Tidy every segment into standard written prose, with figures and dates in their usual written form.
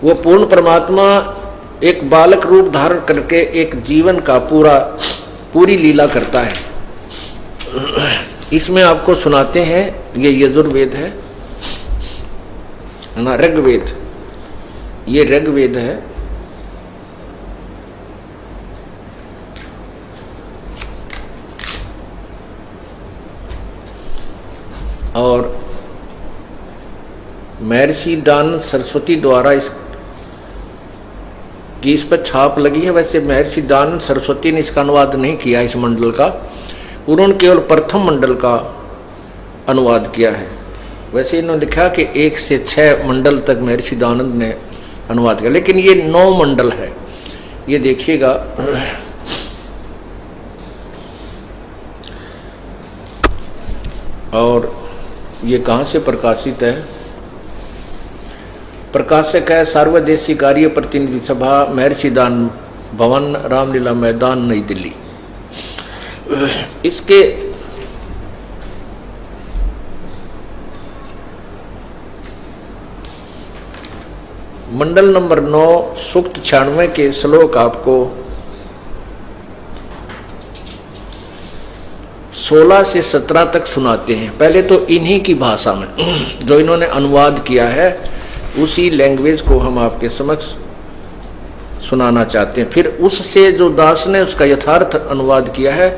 वो पूर्ण परमात्मा एक बालक रूप धारण करके एक जीवन का पूरी लीला करता है। इसमें आपको सुनाते हैं, ये यजुर्वेद है ना, ऋग्वेद, ये ऋग्वेद है। और महर्षि दानंद सरस्वती द्वारा इस पर छाप लगी है। वैसे महर्षि दानंद सरस्वती ने इसका अनुवाद नहीं किया इस मंडल का, उन्होंने केवल प्रथम मंडल का अनुवाद किया है। वैसे इन्होंने लिखा कि 1 से 6 मंडल तक महर्षि दानंद ने अनुवाद किया, लेकिन ये 9 मंडल है। ये देखिएगा, और ये कहाँ से प्रकाशित है? प्रकाशक है सार्वदेशीय कार्य प्रतिनिधि सभा, महर्षि दान भवन, रामलीला मैदान, नई दिल्ली। इसके मंडल नंबर 9 सूक्त 96 के श्लोक आपको 16 से 17 तक सुनाते हैं। पहले तो इन्हीं की भाषा में जो इन्होंने अनुवाद किया है, उसी लैंग्वेज को हम आपके समक्ष सुनाना चाहते हैं। फिर उससे जो दास ने उसका यथार्थ अनुवाद किया है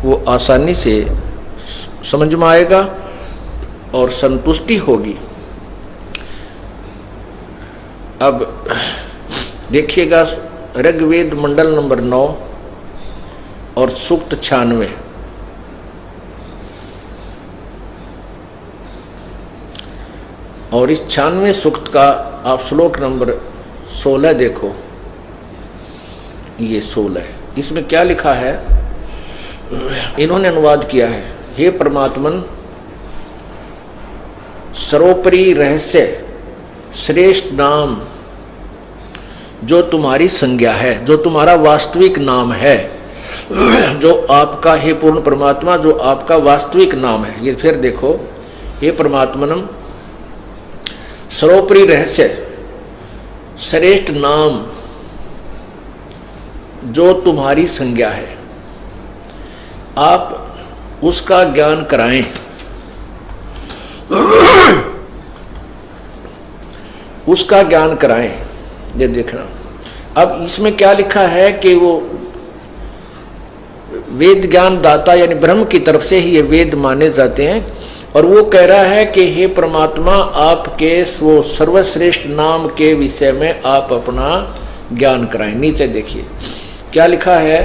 वो आसानी से समझ में आएगा और संतुष्टि होगी। अब देखिएगा, ऋग्वेद मंडल नंबर 9 और सूक्त 96। और इस 96 सूक्त का आप श्लोक नंबर 16 देखो, ये 16, इसमें क्या लिखा है? इन्होंने अनुवाद किया है, हे परमात्मन, सर्वोपरि रहस्य श्रेष्ठ नाम जो तुम्हारी संज्ञा है, जो तुम्हारा वास्तविक नाम है, जो आपका, हे पूर्ण परमात्मा, जो आपका वास्तविक नाम है। ये फिर देखो, हे परमात्मनम, सर्वोपरि रहस्य श्रेष्ठ नाम जो तुम्हारी संज्ञा है, आप उसका ज्ञान कराएं। उसका ज्ञान कराएं। ये देखना, अब इसमें क्या लिखा है कि वो वेद ज्ञान दाता यानी ब्रह्म की तरफ से ही ये वेद माने जाते हैं। और वो कह रहा है कि हे परमात्मा, आपके वो सर्वश्रेष्ठ नाम के विषय में आप अपना ज्ञान कराएं। नीचे देखिए क्या लिखा है,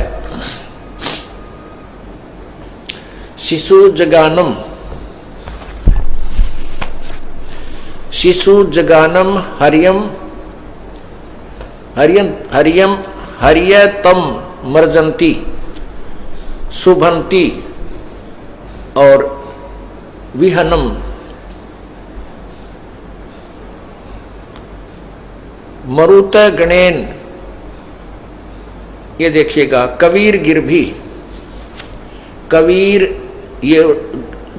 शिशु जगानम, शिशु जगानम हरियम हरियम हरियम हरियतम मर्जंती शुभंती और विहनम मरुत गणेन। ये देखिएगा, कबीर गिरभी, कबीर, ये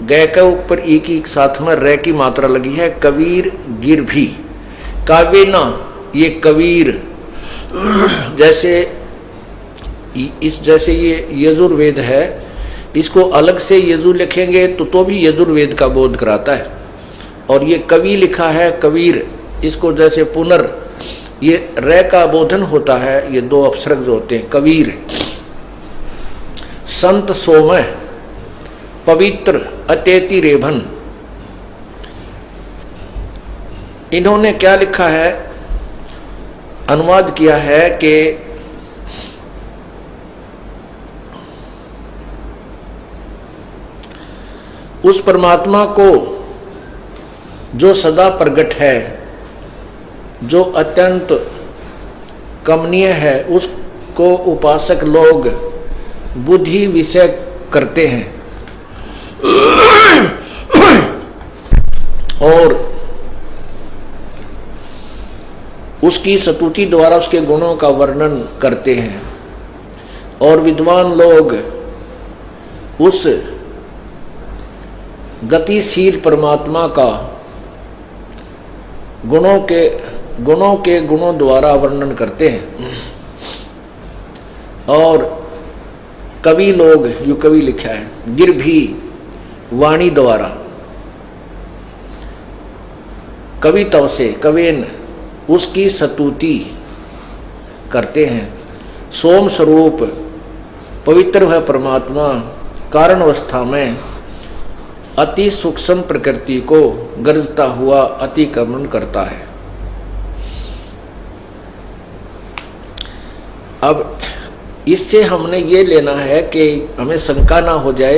गै के ऊपर ई की साथ में रे की मात्रा लगी है, कबीर गिरभी। काव्य ना, ये कबीर, जैसे जैसे ये यजुर्वेद है, इसको अलग से यजु लिखेंगे तो भी यजुर्वेद का बोध कराता है। और ये कवि लिखा है कबीर, इसको जैसे पुनर ये रे का बोधन होता है, ये 2 अपसर्ग जो होते हैं, कबीर। संत सोमय, पवित्र, अतेति रेभन। इन्होंने क्या लिखा है, अनुवाद किया है कि उस परमात्मा को जो सदा प्रगट है, जो अत्यंत कमनीय है, उसको उपासक लोग बुद्धि विषय करते हैं और उसकी स्तुति द्वारा उसके गुणों का वर्णन करते हैं। और विद्वान लोग उस गतिशील परमात्मा का गुणों के गुणों के गुणों द्वारा वर्णन करते हैं। और कवि लोग, यू कवि लिखा है, गिरभी वाणी द्वारा कवित्व से कवेन उसकी स्तुति करते हैं। सोम स्वरूप पवित्र है परमात्मा कारण अवस्था में अति सूक्ष्म प्रकृति को गरजता हुआ अतिक्रमण करता है। अब इससे हमने ये लेना है कि हमें शंका ना हो जाए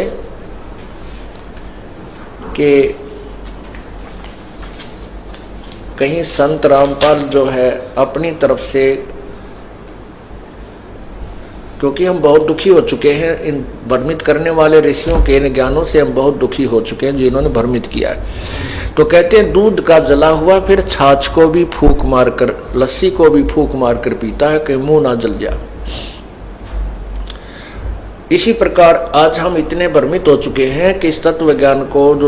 कि कहीं संत रामपाल जो है अपनी तरफ से, क्योंकि हम बहुत दुखी हो चुके हैं इन भ्रमित करने वाले ऋषियों के इन ज्ञानों से, हम बहुत दुखी हो चुके हैं जिन्होंने भ्रमित किया है। तो कहते हैं दूध का जला हुआ फिर छाछ को भी फूंक मारकर, लस्सी को भी फूंक मारकर पीता है कि मुंह ना जल जाए। इसी प्रकार आज हम इतने भ्रमित हो चुके हैं कि इस तत्व ज्ञान को जो